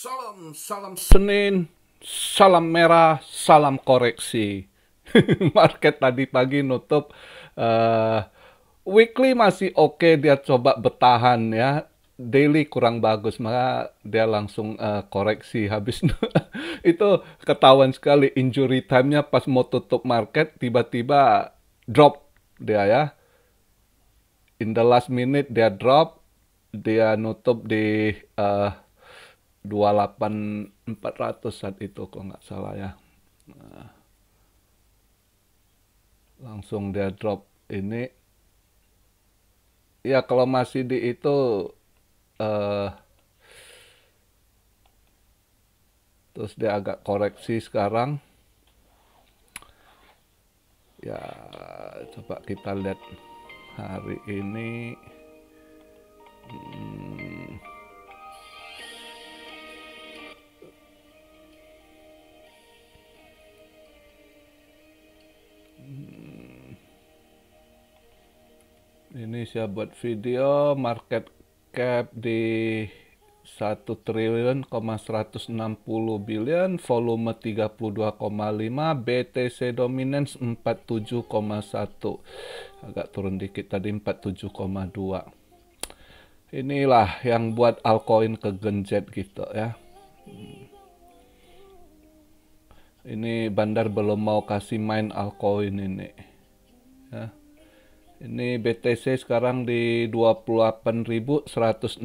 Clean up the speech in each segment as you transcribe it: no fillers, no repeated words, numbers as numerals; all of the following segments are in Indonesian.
Salam Senin, salam merah, salam koreksi. Market tadi pagi nutup eh, weekly masih oke, dia coba bertahan ya. Daily kurang bagus, maka dia langsung koreksi. Habis itu ketahuan sekali injury time-nya pas mau tutup market tiba-tiba drop dia ya. In the last minute dia drop, dia nutup di 28.400 saat itu kalau nggak salah ya. Langsung dia drop ini. Ya kalau masih di itu eh, terus dia agak koreksi sekarang. Ya coba kita lihat hari ini. Hmm, Ini saya buat video market cap di 1.160 billion, volume 32,5, BTC dominance 47,1. Agak turun dikit tadi 47,2. Inilah yang buat altcoin kegenjet gitu ya. Ini Bandar belum mau kasih main altcoin ini. Ya. Ini BTC sekarang di 28.166,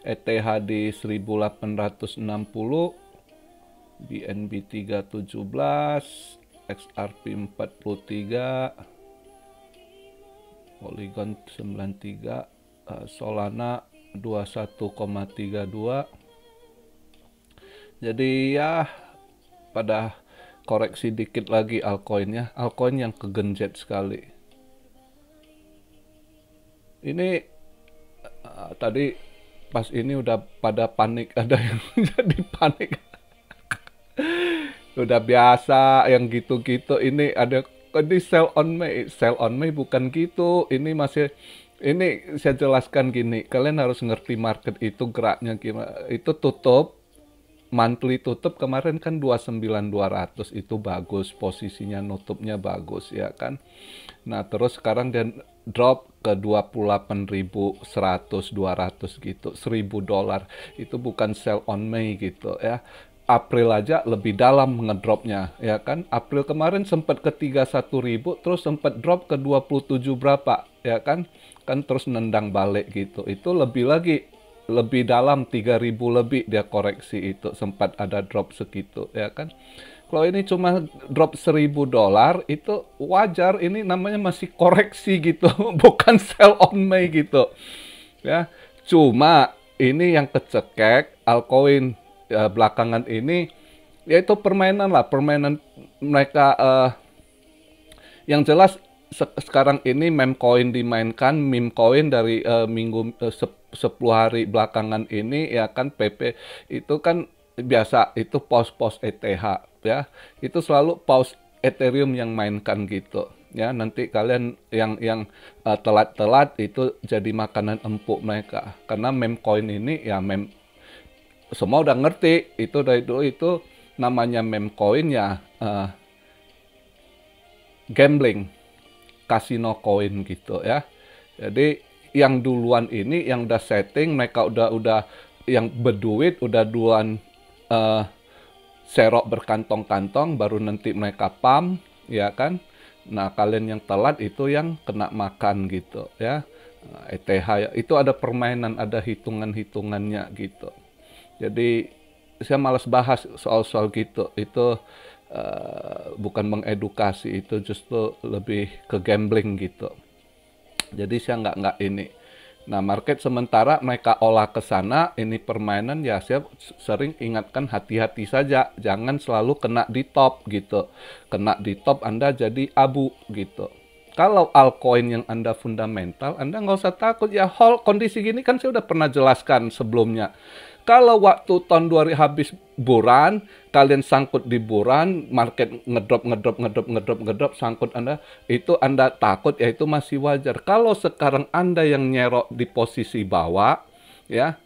ETH di 1.860, BNB 317, XRP 43, Polygon 93, Solana 21,32. Jadi ya pada koreksi dikit lagi altcoinnya, altcoin yang kegenjet sekali. Ini tadi pas ini udah pada panik, ada yang jadi panik. Udah biasa yang gitu-gitu. Ini ada di sell on May bukan gitu. Ini saya jelaskan gini, kalian harus ngerti market itu geraknya gimana. Itu tutup monthly tutup kemarin kan 29.200, itu bagus, posisinya nutupnya bagus ya kan. Nah, terus sekarang dia drop ke 28.100, 200 gitu, $1.000. Itu bukan sell on May gitu ya. April aja lebih dalam ngedropnya ya kan. April kemarin sempat ke 31.000, terus sempat drop ke 27 berapa ya kan. Kan terus nendang balik gitu. Itu lebih dalam 3.000 lebih dia koreksi, itu sempat ada drop segitu ya kan. Kalau ini cuma drop $1.000 itu wajar, ini namanya masih koreksi gitu, bukan sell on May gitu ya. Cuma ini yang kecekek altcoin belakangan ini, yaitu permainan mereka. Yang jelas sekarang ini meme coin dimainkan, meme coin dari 10 hari belakangan ini ya kan. PP itu kan biasa, itu pos-pos ETH ya, itu selalu pos Ethereum yang mainkan gitu ya. Nanti kalian yang telat-telat itu jadi makanan empuk mereka, karena meme coin ini ya semua udah ngerti itu dari dulu. Itu namanya meme coin ya, gambling, kasino coin gitu ya. Jadi yang duluan ini yang udah setting, mereka udah yang berduit udah duluan serok berkantong-kantong, baru nanti mereka pump ya kan. Nah, kalian yang telat itu yang kena makan gitu ya. ETH ya, itu ada permainan, ada hitungan-hitungannya gitu. Jadi saya malas bahas soal-soal gitu. Itu bukan mengedukasi, itu justru lebih ke gambling gitu. Jadi saya nggak ini. Nah, market sementara mereka olah ke sana, ini permainan ya. Saya sering ingatkan hati-hati saja, jangan selalu kena di top gitu. Kena di top Anda jadi abu gitu. Kalau altcoin yang Anda fundamental, Anda nggak usah takut ya. Kondisi gini kan saya udah pernah jelaskan sebelumnya. Kalau waktu tahun 2000 habis buran, kalian sangkut di buran, market ngedrop, sangkut Anda takut, ya itu masih wajar. Kalau sekarang Anda yang nyerok di posisi bawah, ya,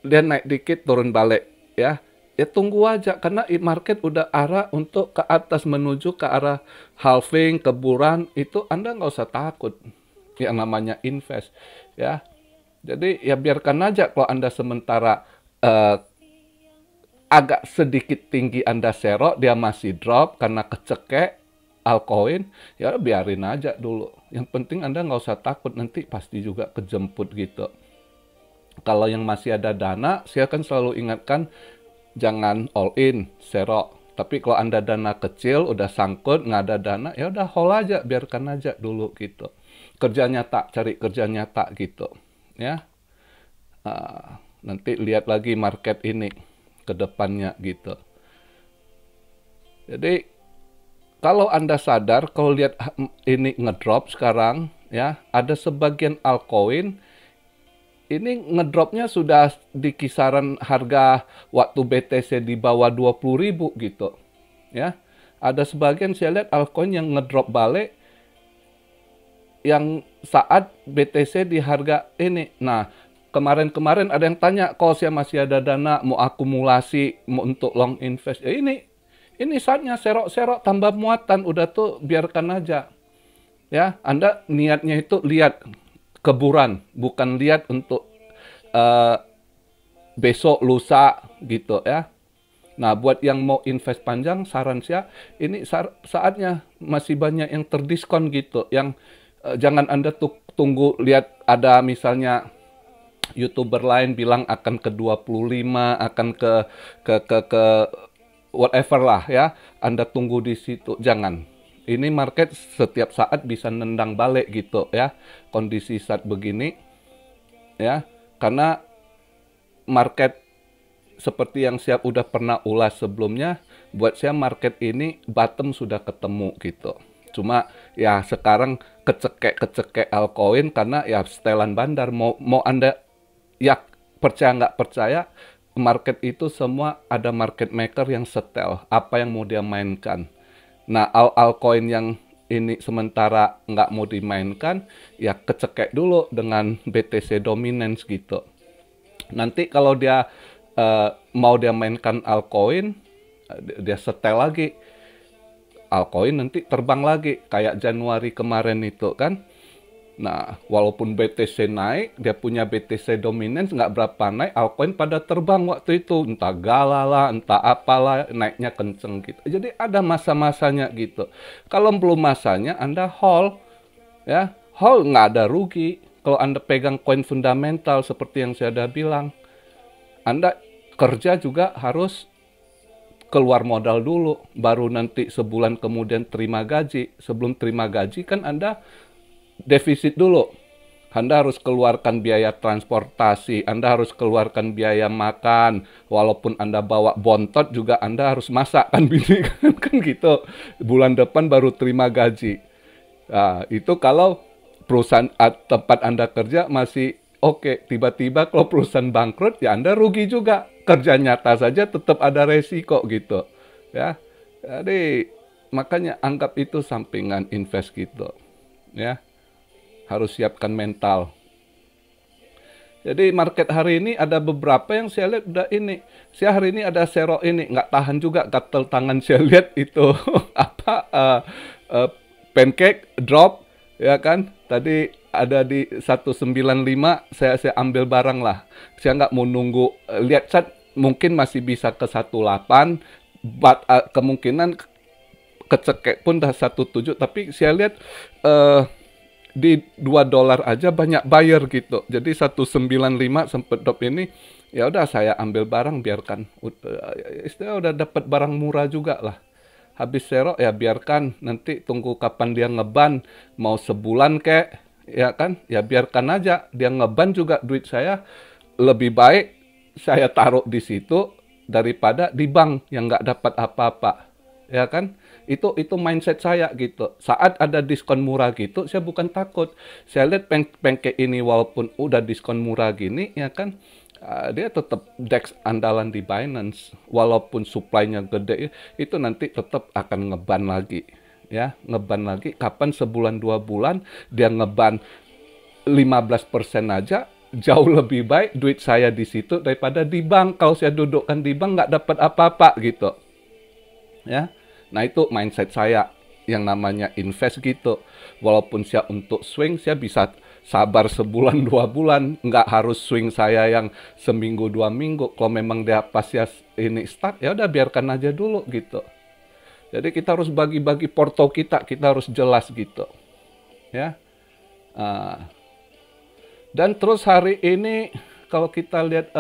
dia naik dikit turun balik ya. Ya tunggu aja karena market udah arah untuk ke atas menuju ke arah halving, keburan itu Anda nggak usah takut. Yang namanya invest ya. Jadi ya biarkan aja kalau Anda sementara agak sedikit tinggi Anda serok, dia masih drop karena kecekek altcoin, ya biarin aja dulu. Yang penting Anda nggak usah takut, nanti pasti juga kejemput gitu. Kalau yang masih ada dana, saya akan selalu ingatkan, jangan all in, serok. Tapi kalau Anda dana kecil, udah sangkut, nggak ada dana, ya udah hold aja, biarkan aja dulu gitu. Kerja nyata, cari kerja nyata gitu. Ya, nanti lihat lagi market ini ke depannya gitu. Jadi kalau Anda sadar, kalau lihat ini ngedrop sekarang, ya ada sebagian altcoin ini ngedropnya sudah di kisaran harga waktu BTC di bawah 20.000 gitu. Ya. Ada sebagian saya lihat altcoin yang ngedrop balik yang saat BTC di harga ini. Nah, kemarin-kemarin ada yang tanya, kalau saya masih ada dana mau akumulasi mau untuk long invest. Ya ini saatnya serok-serok tambah muatan, udah tuh biarkan aja. Ya, Anda niatnya itu lihat keburan, bukan lihat untuk besok lusa gitu ya. Nah, buat yang mau invest panjang, saran saya ini saatnya masih banyak yang terdiskon gitu. Yang jangan Anda tunggu lihat ada misalnya YouTuber lain bilang akan ke 25, akan ke whatever lah ya. Anda tunggu di situ, jangan. Ini market setiap saat bisa nendang balik gitu ya. Kondisi saat begini ya. Karena market seperti yang saya udah pernah ulas sebelumnya, buat saya market ini bottom sudah ketemu gitu. Cuma ya sekarang kecekek altcoin karena ya setelan bandar. Mau Anda ya percaya nggak percaya, market itu semua ada market maker yang setel apa yang mau dia mainkan. Nah, altcoin yang ini sementara nggak mau dimainkan, ya kecekek dulu dengan BTC dominance gitu. Nanti kalau dia mau dia mainkan altcoin, dia setel lagi. Altcoin nanti terbang lagi, kayak Januari kemarin itu kan. Nah, walaupun BTC naik, dia punya BTC dominance, nggak berapa naik, altcoin pada terbang waktu itu. Entah Gala lah, entah apalah, naiknya kenceng gitu. Jadi ada masa-masanya gitu. Kalau belum masanya, Anda hold. Ya, hold nggak ada rugi. Kalau Anda pegang koin fundamental seperti yang saya udah bilang, Anda kerja juga harus keluar modal dulu. Baru nanti sebulan kemudian terima gaji. Sebelum terima gaji kan Anda defisit dulu. Anda harus keluarkan biaya transportasi, Anda harus keluarkan biaya makan. Walaupun Anda bawa bontot juga Anda harus masak kan bini kan gitu. Bulan depan baru terima gaji. Nah, itu kalau perusahaan tempat Anda kerja masih oke. Tiba-tiba kalau perusahaan bangkrut ya Anda rugi juga. Kerja nyata saja tetap ada resiko gitu. Ya. Jadi makanya anggap itu sampingan invest gitu. Ya. Harus siapkan mental. Jadi market hari ini ada beberapa yang saya lihat udah ini. Saya hari ini ada serok ini, nggak tahan juga gatel tangan saya lihat itu apa pancake drop ya kan. Tadi ada di 195, saya ambil barang lah. Saya nggak mau nunggu lihat chat mungkin masih bisa ke 18, but kemungkinan kecekek pun dah 17, tapi saya lihat di $2 aja banyak buyer gitu. Jadi 195 sempat drop ini, ya udah saya ambil barang biarkan. Istilah udah dapat barang murah juga lah. Habis serok ya biarkan, nanti tunggu kapan dia ngeban, mau sebulan kek, ya kan? Ya biarkan aja dia ngeban juga duit saya lebih baik saya taruh di situ daripada di bank yang nggak dapat apa-apa. Ya kan? Itu mindset saya gitu. Saat ada diskon murah gitu, saya bukan takut. Saya lihat pancake ini walaupun udah diskon murah gini, ya kan, dia tetap DEX andalan di Binance. Walaupun supply-nya gede, itu nanti tetap akan ngeban lagi. Ya, ngeban lagi. Kapan sebulan 2 bulan dia ngeban 15% aja, jauh lebih baik duit saya di situ daripada di bank. Kalau saya dudukkan di bank nggak dapat apa-apa gitu. Ya, nah itu mindset saya yang namanya invest gitu. Walaupun saya untuk swing, saya bisa sabar sebulan 2 bulan, nggak harus swing saya yang seminggu 2 minggu. Kalau memang dia pas ya ini start, ya udah biarkan aja dulu gitu. Jadi kita harus bagi-bagi porto kita harus jelas gitu, ya. Dan terus hari ini kalau kita lihat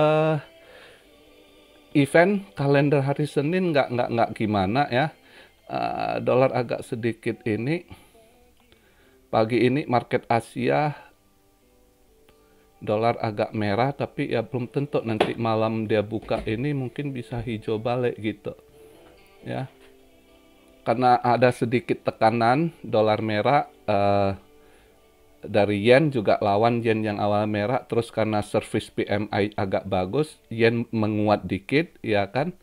event kalender hari Senin nggak gimana ya. Dolar agak sedikit ini. Pagi ini market Asia dolar agak merah, tapi ya belum tentu nanti malam dia buka ini mungkin bisa hijau balik gitu. Ya. Karena ada sedikit tekanan dolar merah dari yen juga lawan yen yang awal merah, terus karena service PMI agak bagus, yen menguat dikit, ya kan,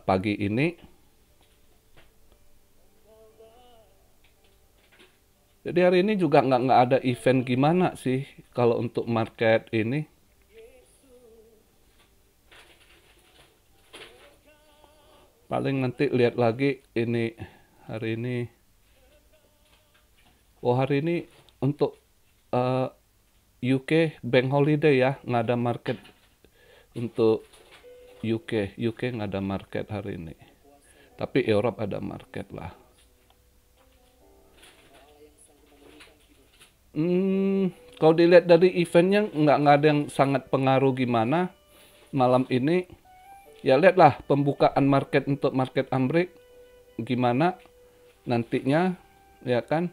pagi ini. Jadi hari ini juga nggak ada event gimana sih kalau untuk market ini. Paling nanti lihat lagi ini hari ini. Oh hari ini untuk UK bank holiday ya, nggak ada market untuk UK nggak ada market hari ini. Tapi Europe ada market lah. Kalau dilihat dari eventnya nggak ada yang sangat pengaruh gimana malam ini. Ya lihatlah pembukaan market untuk market Amrik gimana nantinya, ya kan.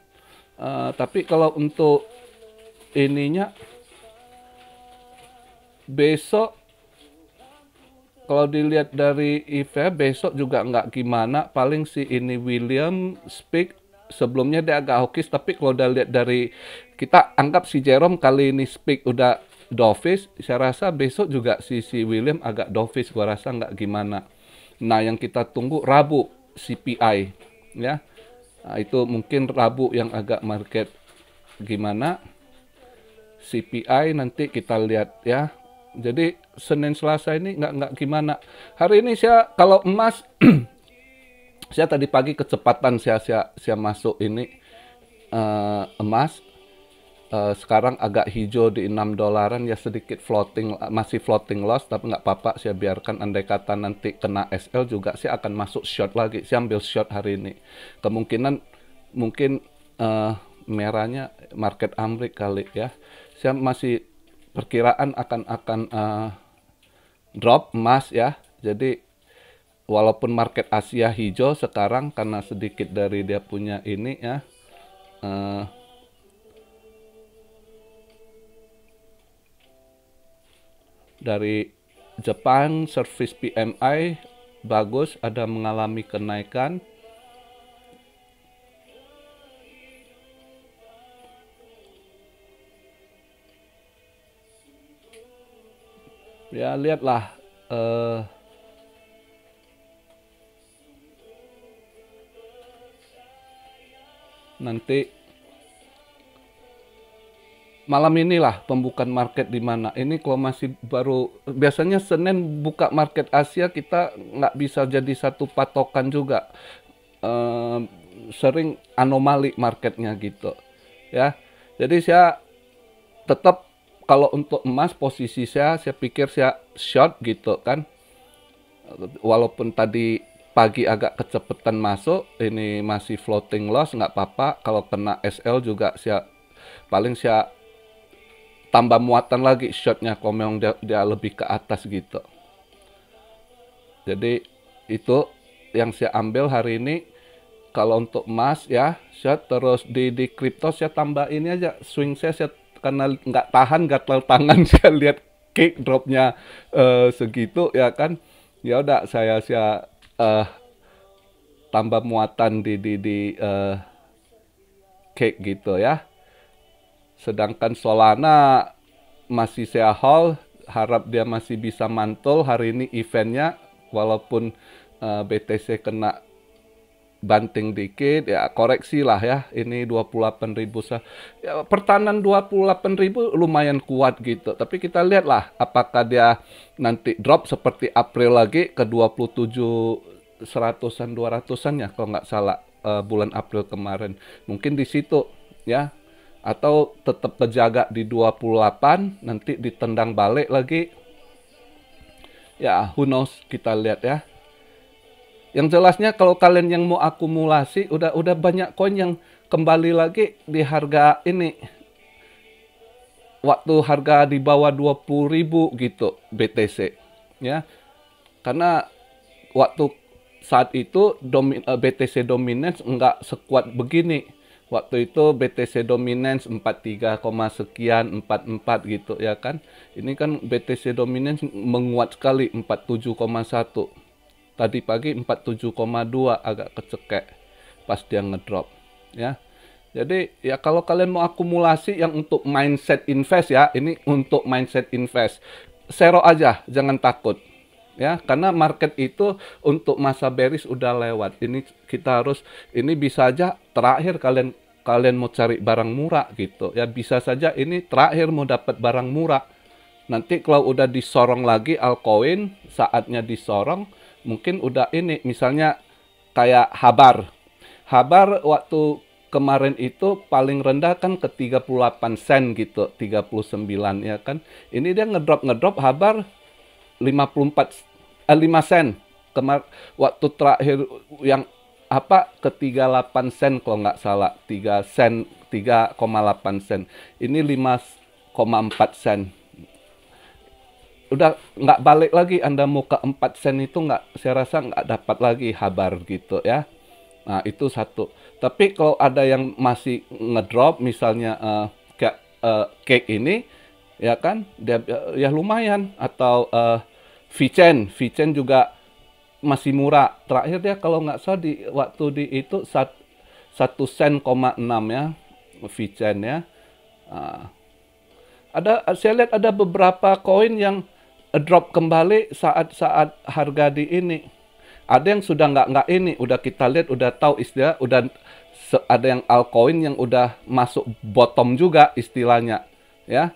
Tapi kalau untuk ininya besok, kalau dilihat dari event besok juga nggak gimana. Paling si ini William speak sebelumnya dia agak hawkish, tapi kalau udah lihat dari kita anggap si Jerome kali ini speak udah dovish, saya rasa besok juga si William agak dovish, gua rasa nggak gimana. Nah yang kita tunggu Rabu CPI ya. Nah, itu mungkin Rabu yang agak market gimana. CPI nanti kita lihat ya. Jadi Senin Selasa ini nggak gimana. Hari ini saya kalau emas saya tadi pagi kecepatan saya masuk ini emas. Sekarang agak hijau di 6 dolaran ya, sedikit floating, masih floating loss, tapi nggak apa-apa, saya biarkan. Andai kata nanti kena SL juga saya akan masuk short lagi. Saya ambil short hari ini. Kemungkinan mungkin merahnya market Amrik kali ya. Saya masih perkiraan akan drop emas ya. Jadi walaupun market Asia hijau sekarang karena sedikit dari dia punya ini ya. Dari Jepang service PMI bagus, ada mengalami kenaikan. Ya lihatlah nanti malam inilah pembukaan market di mana. Ini kalau masih baru, biasanya Senin buka market Asia kita nggak bisa jadi satu patokan juga. Sering anomali marketnya gitu. Ya, jadi saya tetap kalau untuk emas posisi saya pikir saya short gitu kan. Walaupun tadi pagi agak kecepatan masuk, ini masih floating loss nggak apa-apa. Kalau kena SL juga saya paling saya tambah muatan lagi shotnya kalau memang dia lebih ke atas gitu. Jadi itu yang saya ambil hari ini. Kalau untuk emas ya short, terus di kripto saya tambah ini aja swing saya karena nggak tahan gatal tangan saya lihat cake dropnya segitu ya kan. Ya udah saya tambah muatan di cake gitu ya. Sedangkan Solana masih saya hold, harap dia masih bisa mantul hari ini eventnya, walaupun BTC kena banting dikit ya, koreksi lah ya. Ini 28.000 ya, pertahanan 28.000 lumayan kuat gitu. Tapi kita lihat lah apakah dia nanti drop seperti April lagi ke 27 100-an 200-an ya kalau nggak salah, bulan April kemarin. Mungkin di situ ya, atau tetap terjaga di 28 nanti ditendang balik lagi. Ya, who knows, kita lihat ya. Yang jelasnya kalau kalian yang mau akumulasi, udah banyak koin yang kembali lagi di harga ini. Waktu harga di bawah 20.000 gitu BTC. Ya. Karena waktu saat itu BTC Dominance nggak sekuat begini. Waktu itu BTC Dominance 43, sekian, 44 gitu ya kan. Ini kan BTC Dominance menguat sekali 47,1. Tadi pagi 47,2 agak kecekek pas dia ngedrop ya. Jadi ya kalau kalian mau akumulasi yang untuk mindset invest ya, ini untuk mindset invest. Zero aja, jangan takut. Ya, karena market itu untuk masa bearish udah lewat. Ini kita harus, ini bisa aja terakhir kalian mau cari barang murah gitu. Ya bisa saja ini terakhir mau dapat barang murah. Nanti kalau udah disorong lagi altcoin, saatnya disorong, mungkin udah ini, misalnya kayak Habar. Habar waktu kemarin itu paling rendah kan ke 38 sen gitu, 39 ya kan. Ini dia ngedrop Habar 5 sen. Waktu terakhir yang apa ke 38 sen kalau nggak salah, 3 sen, 3,8 sen. Ini 5,4 sen. Udah nggak balik lagi, Anda mau ke 4 sen itu nggak, saya rasa nggak dapat lagi Habar gitu ya. Nah itu satu. Tapi kalau ada yang masih ngedrop misalnya kayak cake ini ya kan, dia ya lumayan. Atau Vicen juga masih murah. Terakhir dia kalau nggak salah di waktu di itu 1 sen, 6 ya Vicen ya. Saya lihat ada beberapa koin yang drop kembali saat harga di ini. Ada yang sudah nggak ini, udah kita lihat, udah tahu istilah, udah ada yang altcoin yang udah masuk bottom juga istilahnya, ya.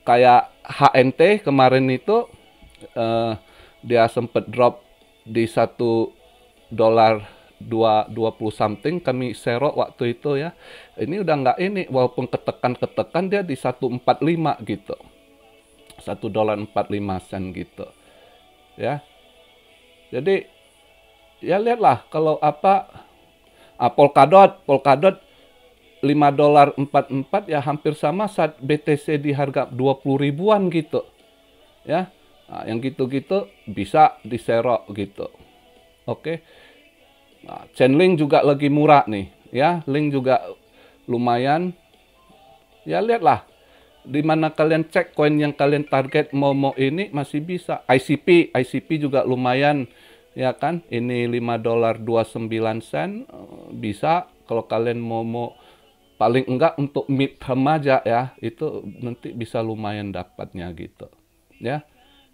Kayak HNT kemarin itu dia sempat drop di $1.20 something, kami serok waktu itu ya. Ini udah nggak ini, walaupun ketekan dia di 1.45 gitu. $1.45 gitu. Ya. Jadi ya lihatlah kalau Polkadot $5.44 ya hampir sama saat BTC di harga 20 ribuan gitu. Ya. Nah, yang gitu-gitu bisa diserok gitu. Oke. Nah, Chainlink juga lagi murah nih, ya. Link juga lumayan. Ya lihatlah di mana kalian cek koin yang kalian target mau ini masih bisa. ICP juga lumayan ya kan. Ini $5.29 bisa kalau kalian mau paling enggak untuk mid term aja ya, itu nanti bisa lumayan dapatnya gitu. Ya.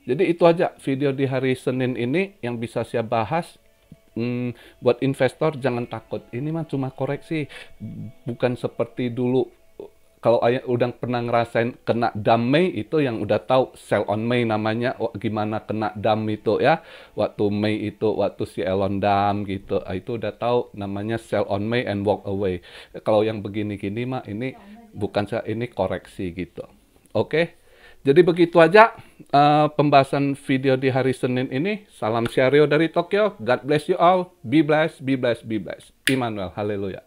Jadi itu aja video di hari Senin ini yang bisa saya bahas. Buat investor jangan takut, ini mah cuma koreksi, bukan seperti dulu. Kalau udah pernah ngerasain kena dump Mei, itu yang udah tahu sell on Mei namanya, gimana kena dump itu ya. Waktu Mei itu, waktu si Elon dump gitu, itu udah tahu namanya sell on Mei and walk away. Kalau yang begini-gini mah ini bukan ini koreksi gitu. Oke, jadi begitu aja pembahasan video di hari Senin ini. Salam Syario dari Tokyo. God bless you all. Be blessed, be blessed, be blessed. Immanuel, haleluya.